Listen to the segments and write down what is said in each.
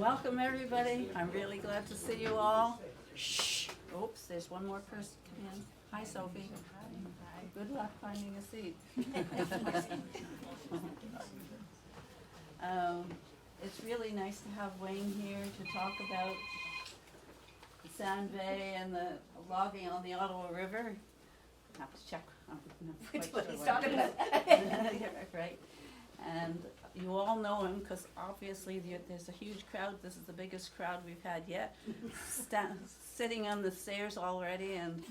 Welcome everybody. I'm really glad to see you all. Shh. Oops, there's one more person coming in. Hi Sophie. Good luck finding a seat. It's really nice to have Wayne here to talk about the Sand Bay and the logging on the Ottawa River. I have to check. I'm not quite What sure he's what talking it about. is. Yeah, right. And you all know him because obviously there's a huge crowd. This is the biggest crowd we've had yet. Sitting on the stairs already and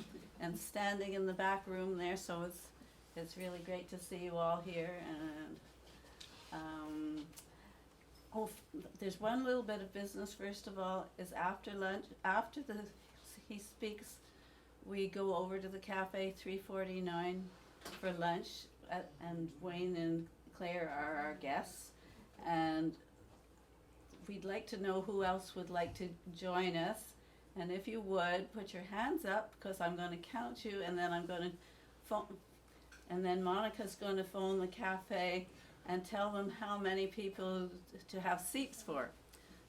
standing in the back room there. So it's really great to see you all here. And there's one little bit of business. First of all, is after lunch. After he speaks, we go over to the Cafe 349 for lunch, and Wayne and Claire are our guests, and we'd like to know who else would like to join us. And if you would, put your hands up, because I'm going to count you, and then I'm going to phone, and then Monica's going to phone the cafe and tell them how many people to have seats for.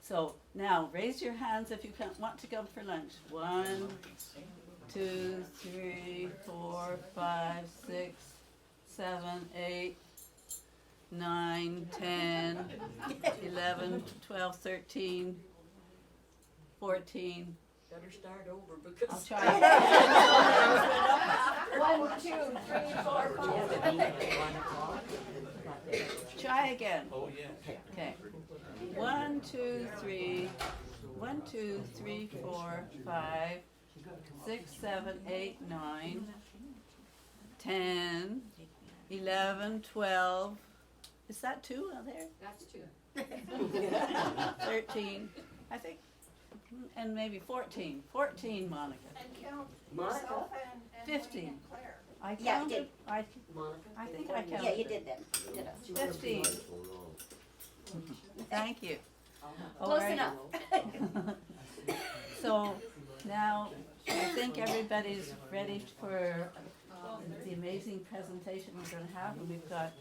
So now raise your hands if you want to go for lunch. 1, 2, 3, 4, 5, 6, 7, 8, 9, 10, 11, 12, 13, 14. Better start over because. I'll try again. 1, 2, 3, 4, 5. Try again. Oh, yeah. Okay. 1, 2, 3. 1, 2, 3, 4, 5, 6, 7, 8, 9, 10, 11, 12. Is that 2 out there? That's 2. 13, I think, and maybe 14. 14, Monica. And count Monica? yourself and 15. Wayne and Claire. I Yeah, counted. did. I think I counted. Yeah, you did then. You did it. 15. Thank you. All Close right. enough. So now I think everybody's ready for the amazing presentation we're going to have. And we've got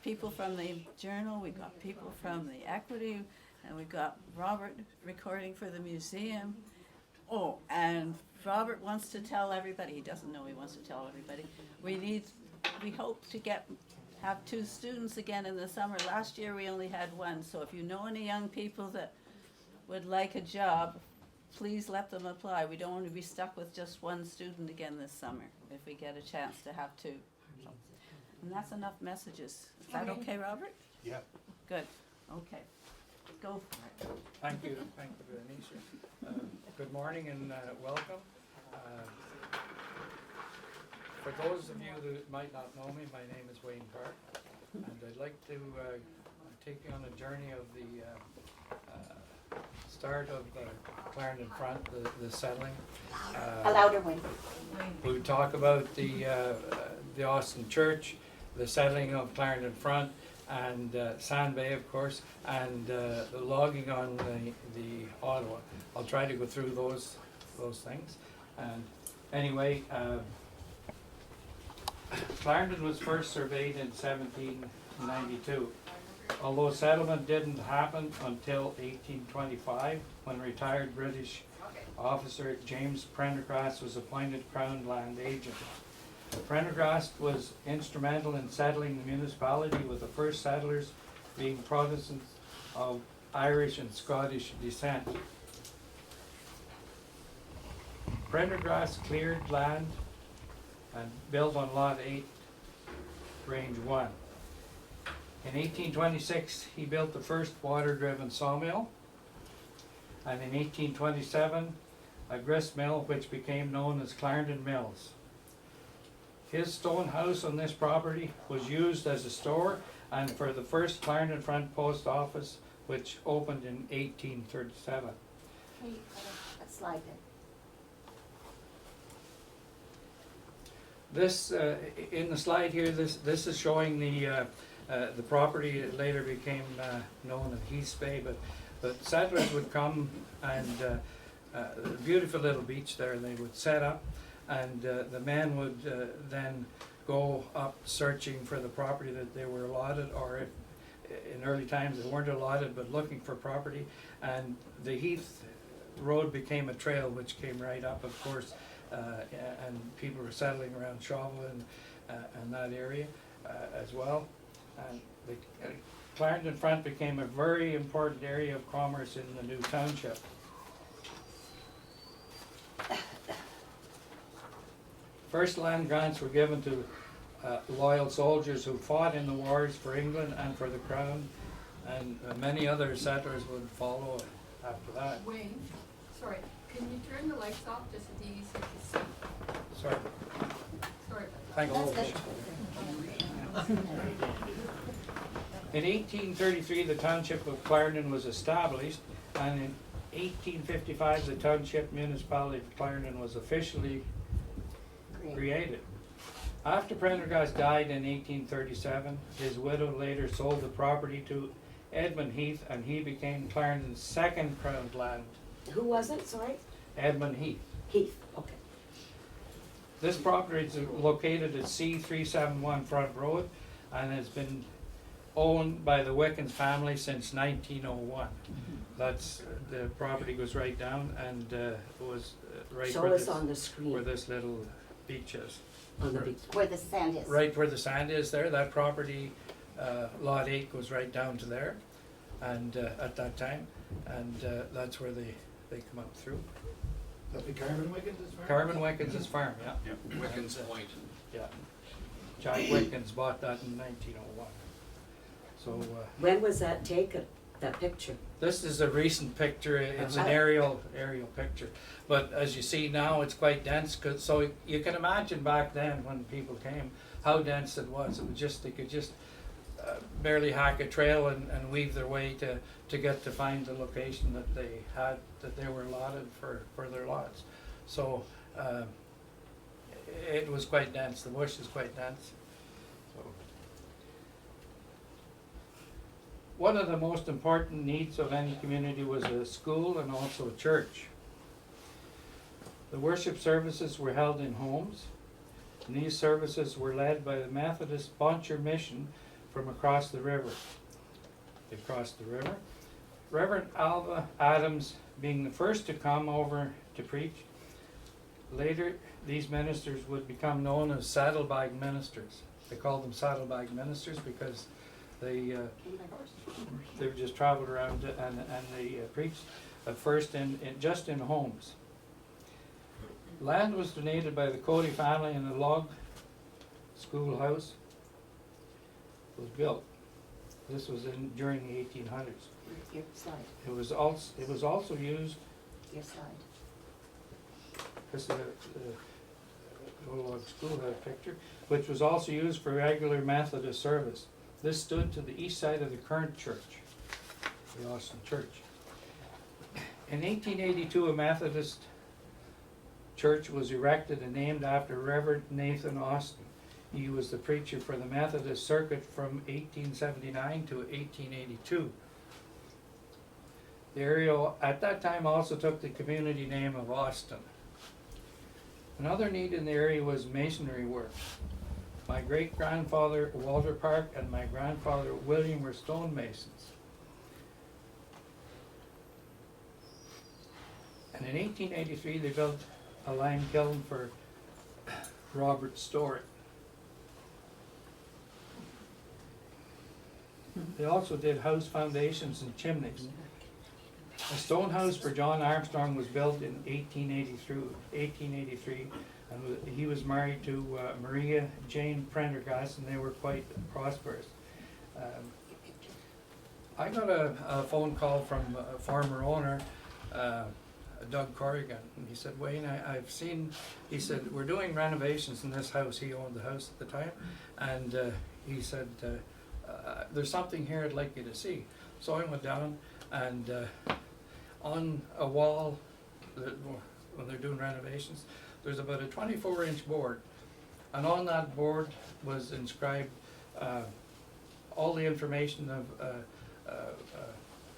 people from the Journal, we've got people from the Equity, and we've got Robert recording for the museum. Oh, and Robert wants to tell everybody, he doesn't know he wants to tell everybody, we hope to have 2 students again in the summer. Last year we only had 1, so if you know any young people that would like a job, please let them apply. We don't want to be stuck with just 1 student again this summer if we get a chance to have 2. And that's enough messages. Is that okay, Robert? Yeah. Good. Okay. Go for it. Thank you, Bernice. Good morning and welcome. For those of you that might not know me, my name is Wayne Park, and I'd like to take you on a journey of the start of Clarendon Front, the settling. A louder one. We talk about the Austin Church, the settling of Clarendon Front, and Sand Bay, of course, and the logging on the Ottawa. I'll try to go through those things. And anyway, Clarendon was first surveyed in 1792. Although settlement didn't happen until 1825, when retired British officer James Prendergast was appointed Crown Land Agent. Prendergast was instrumental in settling the municipality, with the first settlers being Protestants of Irish and Scottish descent. Prendergast cleared land and built on Lot 8, Range 1. In 1826, he built the first water-driven sawmill, and in 1827, a grist mill which became known as Clarendon Mills. His stone house on this property was used as a store and for the first Clarendon Front Post Office, which opened in 1837. Let's slide in. This, in the slide here, this is showing the property that later became known as Heath Bay, but settlers would come and a beautiful little beach there, and they would set up, and the men would then go up searching for the property that they were allotted, or in early times, they weren't allotted, but looking for property. And the Heath Road became a trail which came right up, of course, and people were settling around Chauvel and that area as well. And the Clarendon Front became a very important area of commerce in the new township. First land grants were given to loyal soldiers who fought in the wars for England and for the Crown, and many other settlers would follow after that. Wayne, sorry, can you turn the lights off just so it's easy to see? Sorry, Sorry about thank you. That's In 1833, the township of Clarendon was established, and in 1855, the township municipality of Clarendon was officially great. created. After Prendergast died in 1837, his widow later sold the property to Edmund Heath, and he became Clarendon's second crowned land. Who was it, sorry? Edmund Heath. Heath, okay. This property is located at C371 Front Road and has been owned by the Wickens family since 1901. That's, the property goes right down and was right Show where us this, on the where screen, this little beach is. on the beach. Where the sand is. Right where the sand is there, that property, lot 8 goes right down to there, and at that time, and that's where they come up through. That the Carmen Wickens is farm? Carmen Wickens' farm, yeah. Yeah, Wickens Point. Yeah. Jack Wickens bought that in 1901. So When was that taken, that picture? this is a recent picture. It's an aerial picture, but as you see now, it's quite dense. So you can imagine back then when people came, how dense it was. It was just, they could just barely hack a trail and weave their way to get to find the location that they had, that they were allotted for their lots. So it was quite dense. The bush is quite dense. So one of the most important needs of any community was a school and also a church. The worship services were held in homes, and these services were led by the Methodist Boncher Mission from across the river. They crossed the river. Reverend Alva Adams being the first to come over to preach. Later, these ministers would become known as saddlebag ministers. They called them saddlebag ministers because they would just traveled around and they preached at first just in homes. Land was donated by the Cody family, and a log schoolhouse was built. This was during the 1800s. Your slide, It was also used. your slide. This is the little log schoolhouse picture, which was also used for regular Methodist service. This stood to the east side of the current church, the Austin Church. In 1882, a Methodist church was erected and named after Reverend Nathan Austin. He was the preacher for the Methodist circuit from 1879 to 1882. The area at that time also took the community name of Austin. Another need in the area was masonry work. My great-grandfather Walter Park and my grandfather William were stonemasons. And in 1883 they built a lime kiln for Robert Storey. They also did house foundations and chimneys. A stone house for John Armstrong was built in 1883, and he was married to Maria Jane Prendergast, and they were quite prosperous. I got a phone call from a former owner, Doug Corrigan, and he said, Wayne, I've seen, he said, we're doing renovations in this house. He owned the house at the time, and he said, there's something here I'd like you to see. So I went down, and on a wall, when they're doing renovations, there's about a 24-inch board, and on that board was inscribed all the information of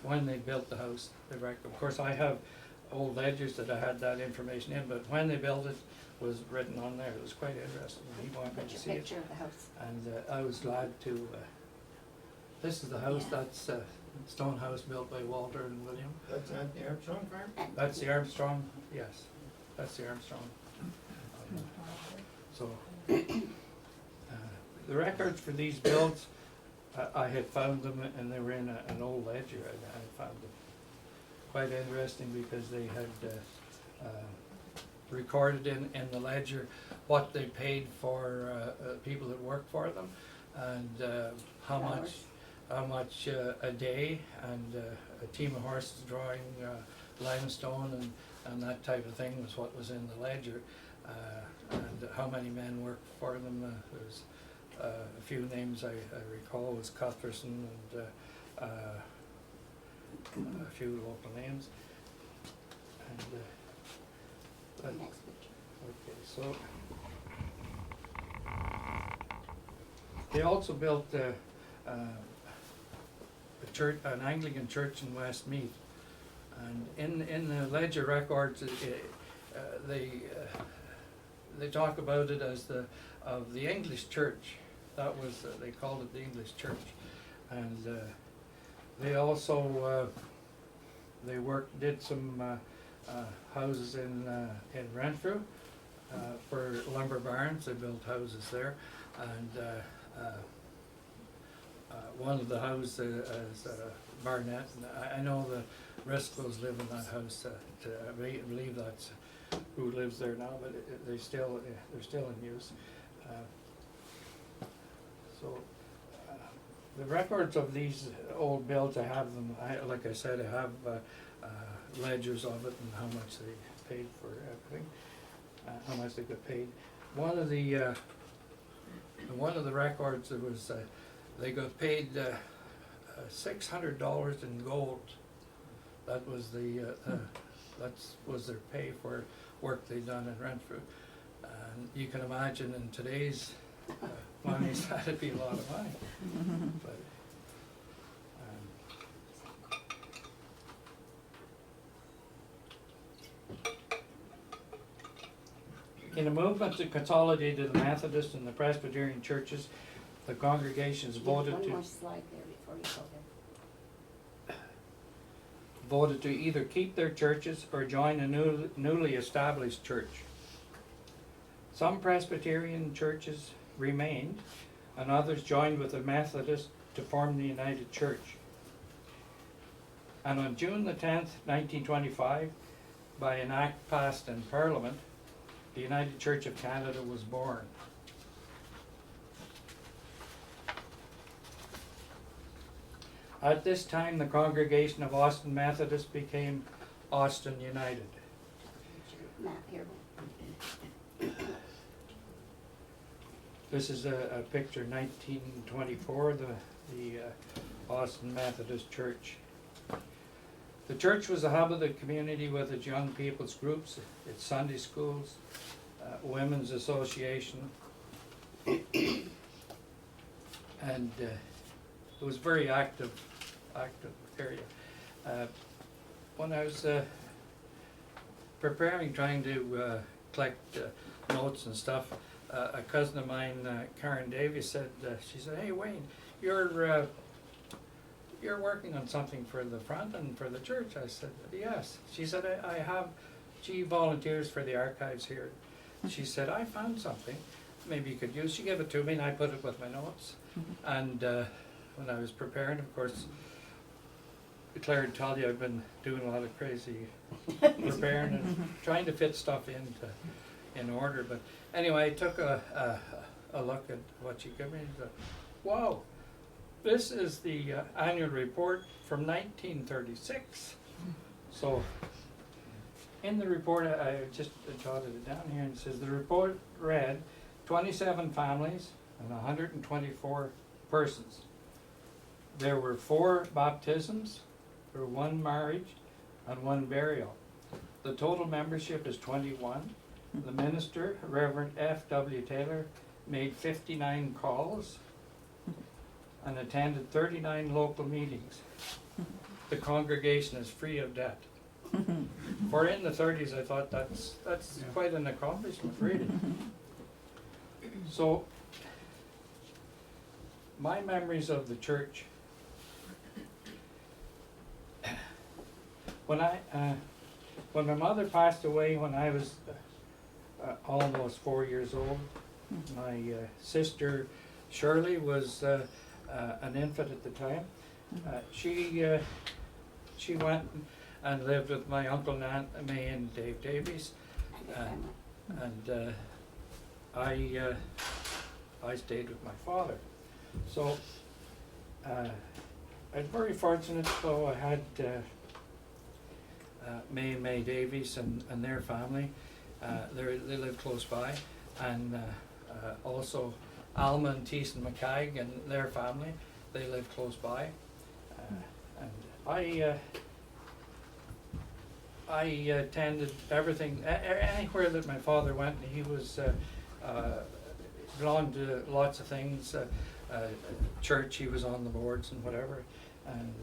when they built the house. Of course, I have old ledgers that I had that information in, but when they built it was written on there. It was quite interesting. He wanted me Put to your see it, picture of the house. and I was glad to This is the house, that's a stone house built by Walter and William. That's Anthony Armstrong farm? That's the Armstrong, yes, that's the Armstrong. So, the records for these builds, I had found them and they were in an old ledger. I found them quite interesting because they had recorded in the ledger what they paid for people that worked for them, and how much a day, and a team of horses drawing limestone and that type of thing was what was in the ledger, and how many men worked for them. There's a few names I recall was Cuthbertson and a few local names. And Next picture. okay, so they also built a church, an Anglican church in Westmeath, and in the ledger records, they talk about it as the English church. That was they called it the English church, and they also they did some houses in Renfrew for lumber barns. They built houses there, and one of the houses is Barnett. And I know the Riscos live in that house. I believe that's who lives there now, but they're still in use. So the records of these old builds, I have them. Like I said, I have ledgers of it and how much they paid for everything, how much they got paid. One of the records, it was they got paid $600 in gold. That was was their pay for work they'd done in Renfrew. And you can imagine in today's money, that'd be a lot of money. But, in a movement to consolidate the Methodist and the Presbyterian churches, the congregations voted One to more slide there before you go there. voted to either keep their churches or join a newly established church. Some Presbyterian churches remained, and others joined with the Methodists to form the United Church. And on June the 10th, 1925, by an act passed in Parliament, the United Church of Canada was born. At this time, the congregation of Austin Methodist became Austin United. Map here. This is a picture, 1924, the Austin Methodist Church. The church was a hub of the community with its young people's groups, its Sunday schools, women's association, and it was very active area. When I was trying to collect notes and stuff, a cousin of mine, Karen Davies, said, she said, "Hey Wayne, you're working on something for the front and for the church." I said, "Yes." She said, I have, she volunteers for the archives here. She said, "I found something maybe you could use." She gave it to me and I put it with my notes. And when I was preparing, of course, Claire would tell you I've been doing a lot of crazy preparing and trying to fit stuff in order. But anyway, I took a look at what you gave me and said, wow, this is the annual report from 1936. So in the report, I just jotted it down here, and it says the report read 27 families and 124 persons. There were 4 baptisms, there were 1 marriage, and 1 burial. The total membership is 21. The minister, Reverend F.W. Taylor, made 59 calls and attended 39 local meetings. The congregation is free of debt. For in the 30s, I thought that's quite an accomplishment, really. So, my memories of the church when my mother passed away when I was almost 4 years old, my sister Shirley was an infant at the time. She went and lived with my uncle and aunt May and Dave Davies, and I stayed with my father. So I was very fortunate. So I had May Davies and their family. They lived close by, and also Alma and Teeson McCagg and their family. They lived close by, and I attended everything, anywhere that my father went. He was belonged to lots of things. Church, he was on the boards and whatever, and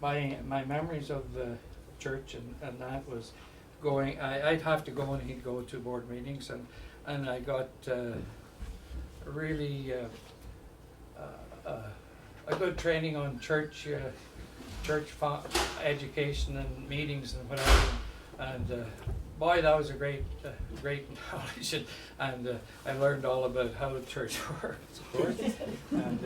my memories of the church and that was going. I'd have to go and he'd go to board meetings, and I got really a good training on church education and meetings and whatever, and boy, that was a great knowledge, and I learned all about how the church works, of course. And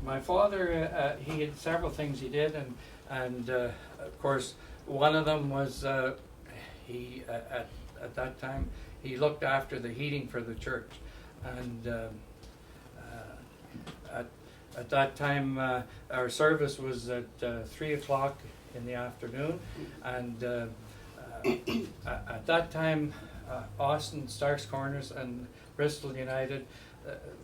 my father, he had several things he did, and of course, one of them was he at that time he looked after the heating for the church, and at that time our service was at 3 o'clock in the afternoon, and at that time Austin, Starks Corners and Bristol United,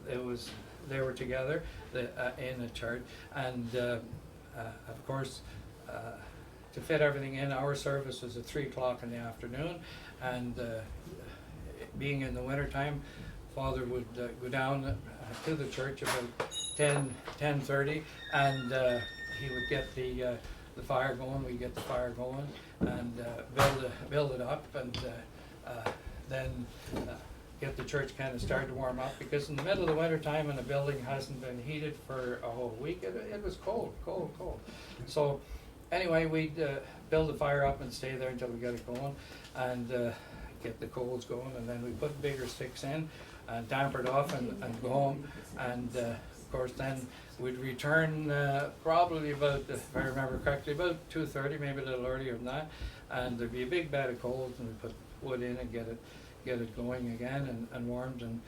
they were together in the church, and of course to fit everything in, our service was at 3 o'clock in the afternoon, and being in the winter time, Father would go down to the church about 10:30, and he would get the fire going. We get the fire going and build it up, and then get the church kind of started to warm up, because in the middle of the winter time and the building hasn't been heated for a whole week, it was cold. So anyway, we'd build the fire up and stay there until we got it going, and get the coals going, and then we put bigger sticks in and damper it off and go home, and of course then we'd return probably about, if I remember correctly, about 2:30, maybe a little earlier than that, and there'd be a big bed of coals, and we put wood in and get it going again and warmed, and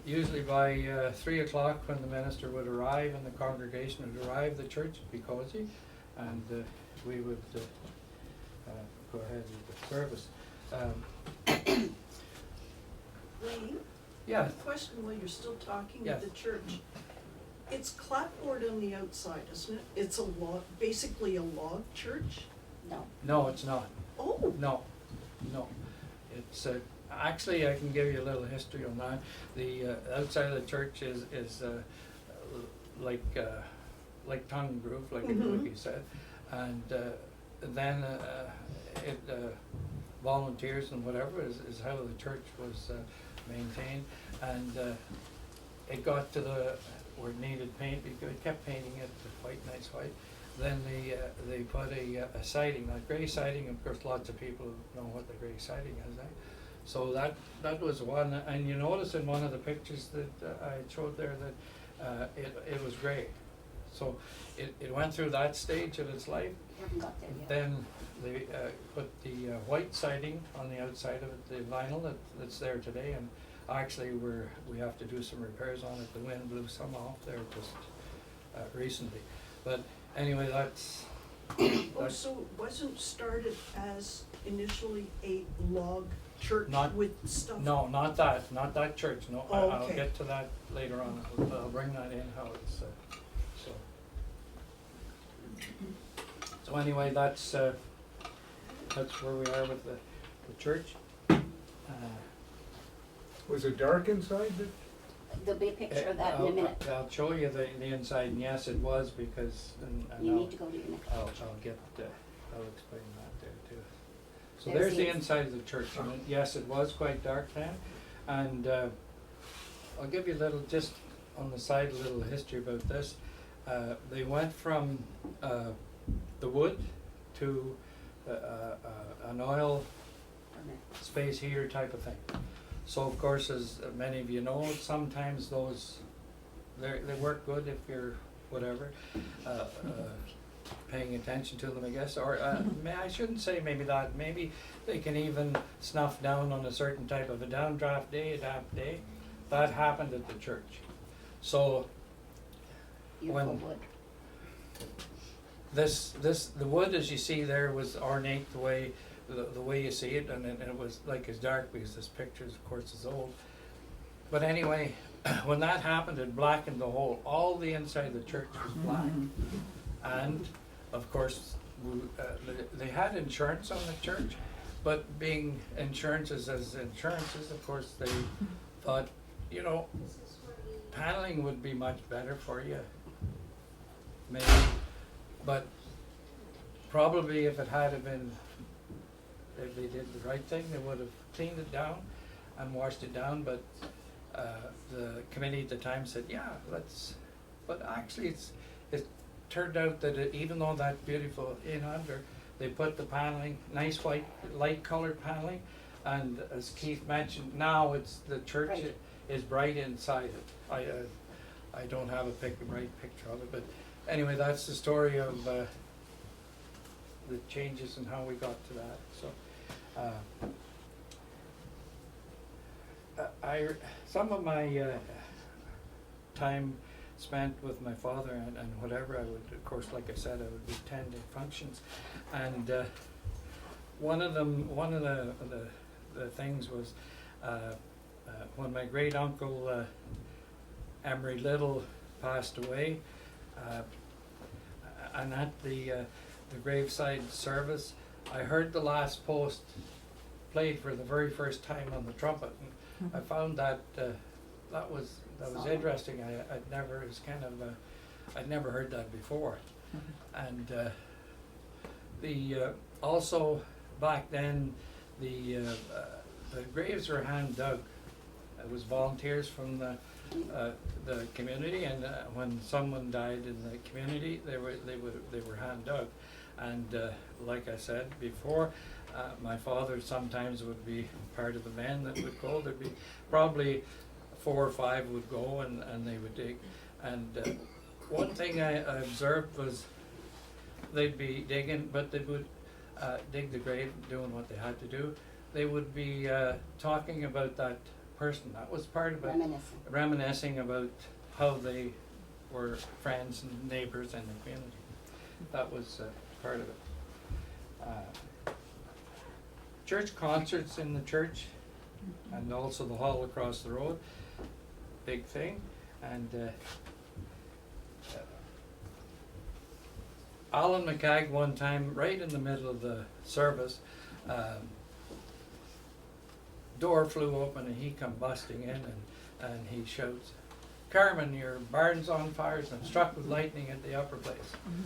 usually by 3 o'clock when the minister would arrive and the congregation would arrive, the church would be cozy, and we would go ahead with the service. Wayne, Yeah. question while you're still talking Yes. of the church. It's clapboard on the outside, isn't it? It's a log, basically a log church? No. No, it's not. Oh, No. It's actually, I can give you a little history on that. The outside of the church is like tongue and groove, like you said, and then it volunteers and whatever is how the church was maintained, and it got to where it needed paint. We kept painting it white, nice white. Then they put a siding, a grey siding. Of course, lots of people know what the grey siding is, eh? So that was one, and you notice in one of the pictures that I showed there that it was grey. So it went through that stage of its life. We haven't got there yet. Then they put the white siding on the outside of it, the vinyl that's there today, and actually we have to do some repairs on it. The wind blew some off there just recently, but anyway, that's so it wasn't started as initially a log church Not- with stuff? no, not that church. No, Oh, I'll okay. get to that later on. I'll bring that in how it's so. So anyway, that's where we are with the church. Was it dark inside? There'll be a picture of that in a minute. I'll show you the inside, and yes, it was, because, and You I'll, need to go to your next I'll picture. get, I'll explain that there too. So There's there's the the inside of the church, and yes, it was quite dark then, and I'll give you a little, just on the side, a little history about this. They went from the wood to an oil space heater type of thing. So of course, as many of you know, sometimes those, they work good if you're whatever, paying attention to them, I guess, or I shouldn't say maybe that, maybe they can even snuff down on a certain type of a downdraft day, a damp day. That happened at the church. So Beautiful When- wood. the wood, as you see there, was ornate the way you see it, and it was like as dark because this picture, of course, is old. But anyway, when that happened, it blackened the whole. All the inside of the church was black, and of course, they had insurance on the church, but being insurances as insurances, of course, they thought, you know, paneling would be much better for you, maybe, but probably if it had have been, if they did the right thing, they would have cleaned it down and washed it down, but the committee at the time said, yeah, let's, but actually it turned out that even though that beautiful in under, they put the paneling, nice white, light colored paneling, and as Keith mentioned, now it's, the church Right. is bright inside it. I don't have a bright picture of it, but anyway, that's the story of the changes and how we got to that, so. Some of my time spent with my father and whatever, I would, of course, like I said, I would attend the functions, and one of the things was when my great uncle Emery Little passed away, and at the graveside service, I heard the last post played for the very first time on the trumpet, and I found that that was interesting. I'd never, it was kind of I'd never heard that before, and also back then the graves were hand dug. It was volunteers from the community, and when someone died in the community, they were hand dug, and like I said before, my father sometimes would be part of the men that would go. There'd be probably 4 or 5 would go, and they would dig. And one thing I observed was they'd be digging, but they would dig the grave, doing what they had to do. They would be talking about that person. That was part of it. Reminiscing about how they were friends and neighbors in the community. That was part of it. Church concerts in the church, and also the hall across the road, big thing. And Alan McCagg one time, right in the middle of the service, door flew open and he come busting in, and he shouts, "Carmen, your barn's on fire, it's been struck with lightning at the upper place."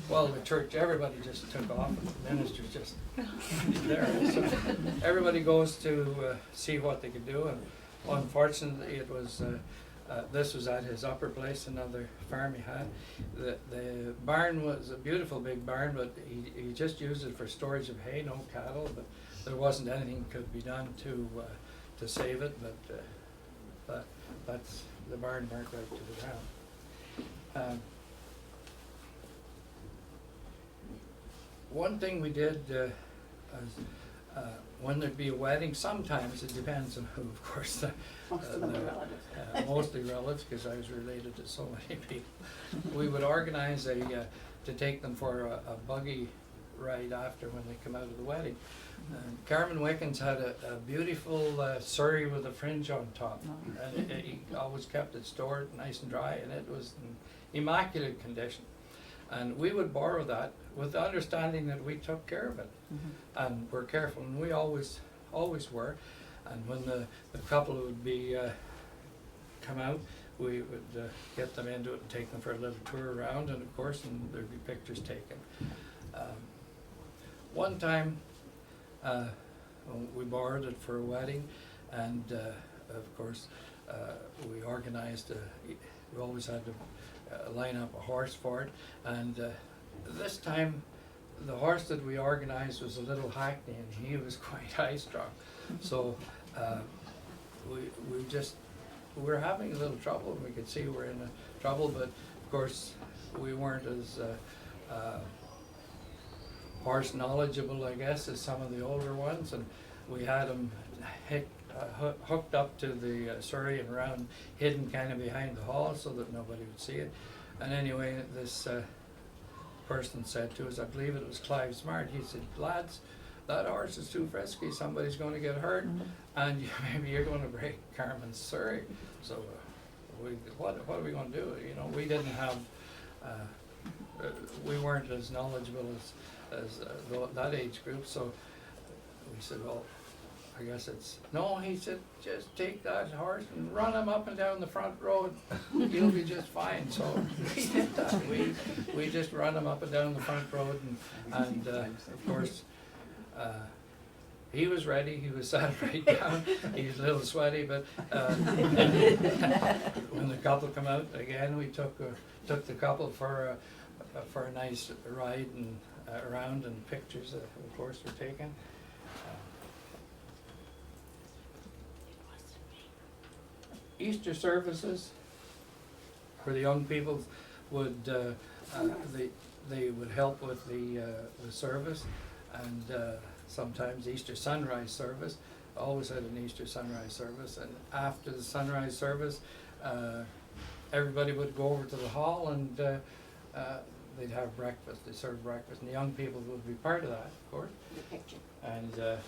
Well, the church, everybody just took off, and the minister's just there. So everybody goes to see what they could do, and unfortunately it was, this was at his upper place, another farm he had. The barn was a beautiful big barn, but he just used it for storage of hay, no cattle, but there wasn't anything could be done to save it, but that's, the barn burnt right to the ground. One thing we did when there'd be a wedding, sometimes it depends on who, of course. Most of them are relatives. Mostly relatives, because I was related to so many people. We would organize to take them for a buggy ride after when they come out of the wedding. Carmen Wickens had a beautiful Surrey with a fringe on top, and he always kept it stored nice and dry, and it was in immaculate condition. And we would borrow that with the understanding that we took care of it, and were careful, and we always were. And when the couple would be come out, we would get them into it and take them for a little tour around, and of course, and there'd be pictures taken. One time, we borrowed it for a wedding, and of course, we organized. We always had line up a horse for it. And this time, the horse that we organized was a little hackney, and he was quite high-strung. So we were having a little trouble, and we could see we were in trouble, but of course, we weren't as horse knowledgeable, I guess, as some of the older ones, and we had him hooked up to the surrey and around, hidden kind of behind the hall so that nobody would see it. And anyway, this person said to us, I believe it was Clive Smart, he said, lads, that horse is too frisky, somebody's going to get hurt, and maybe you're going to break Carmen's surrey. So what are we going to do? You know, we didn't have, we weren't as knowledgeable as that age group, so we said, well, I guess it's, no, he said, just take that horse and run him up and down the front road, you'll be just fine. So we did that, we just run him up and down the front road, and of course, he was ready, he was sat right down, he was a little sweaty, but when the couple come out again, we took the couple for a nice ride and around, and pictures of course were taken. Easter services for the young people would they would help with the service, and sometimes Easter sunrise service. Always had an Easter sunrise service, and after the sunrise service, everybody would go over to the hall, and they'd have breakfast. They served breakfast, and the young people would be part of that, of course. The picture. And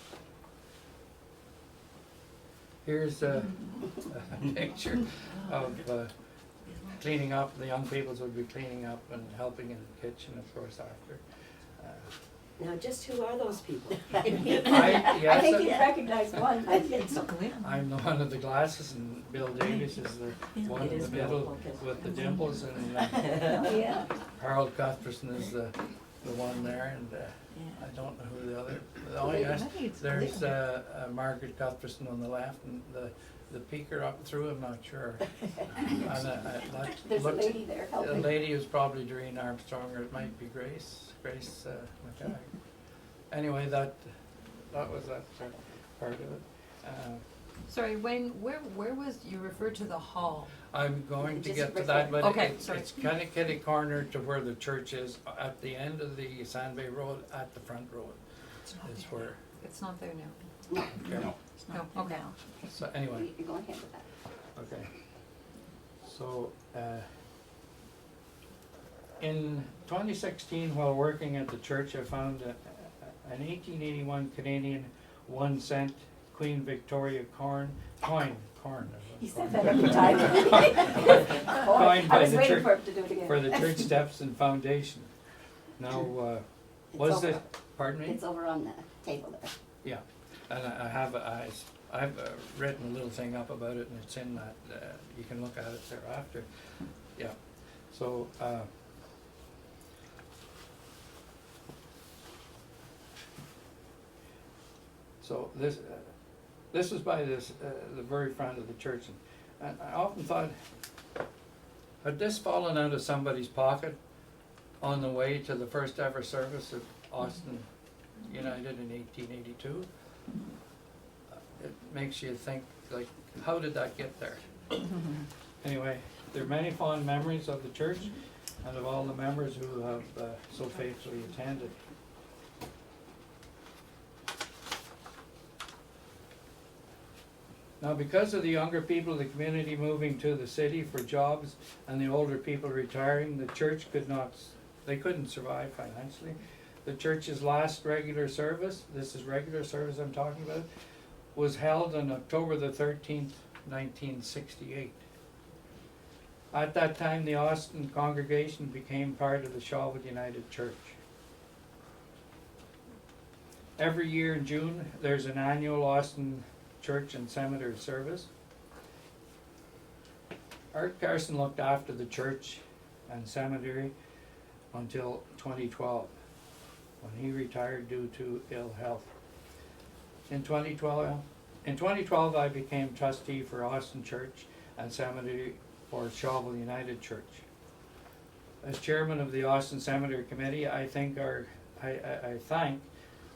here's a picture of cleaning up. The young peoples would be cleaning up and helping in the kitchen, of course, after. Now, just who are those people? I think you recognize one. I think so. I'm the one with the glasses, and Bill Davies is the one It in is the Bill, middle okay. with the dimples, and Oh, yeah. Harold Cuthbertson is the one there, and I don't know who the other. Oh yes, there's Margaret Cuthbertson on the left, and the peaker up through, I'm not sure. And that There's a looked- lady there the helping. lady is probably Doreen Armstrong, or it might be Grace McKay. Anyway, that was that part of it. Sorry, Wayne, where was, you referred to the hall? I'm going to Just get to right that, there. but Okay, it's sorry. kind of kitty corner to where the church is, at the end of the Sand Bay Road, at the front road. Is where, It's not there now. No, okay. No, okay. So anyway, you go ahead with that. okay. So, in 2016, while working at the church, I found an 1881 Canadian 1 cent Queen Victoria coin. He said that every time. Coined I by was the waiting church, for him to do it again. for the church steps and foundation. Now, It's was over- it, pardon me? It's over on the table there. Yeah, and I've written a little thing up about it, and it's in that, you can look at it thereafter. Yeah, so, so this was by the very front of the church, and I often thought, had this fallen out of somebody's pocket on the way to the first ever service of Austin United in 1882? It makes you think, like, how did that get there? Anyway, there are many fond memories of the church and of all the members who have so faithfully attended. Now, because of the younger people of the community moving to the city for jobs and the older people retiring, the church couldn't survive financially. The church's last regular service, this is regular service I'm talking about, was held on October the 13th, 1968. At that time, the Austin congregation became part of the Shawwood United Church. Every year in June, there's an annual Austin Church and Cemetery service. Art Carson looked after the church and cemetery until 2012, when he retired due to ill health. In 2012, I became trustee for Austin Church and Cemetery for Shawwood United Church. as chairman of the Austin Cemetery Committee, I thank I thank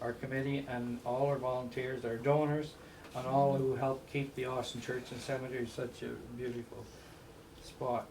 our committee and all our volunteers, our donors, and all who help keep the Austin Church and Cemetery such a beautiful spot.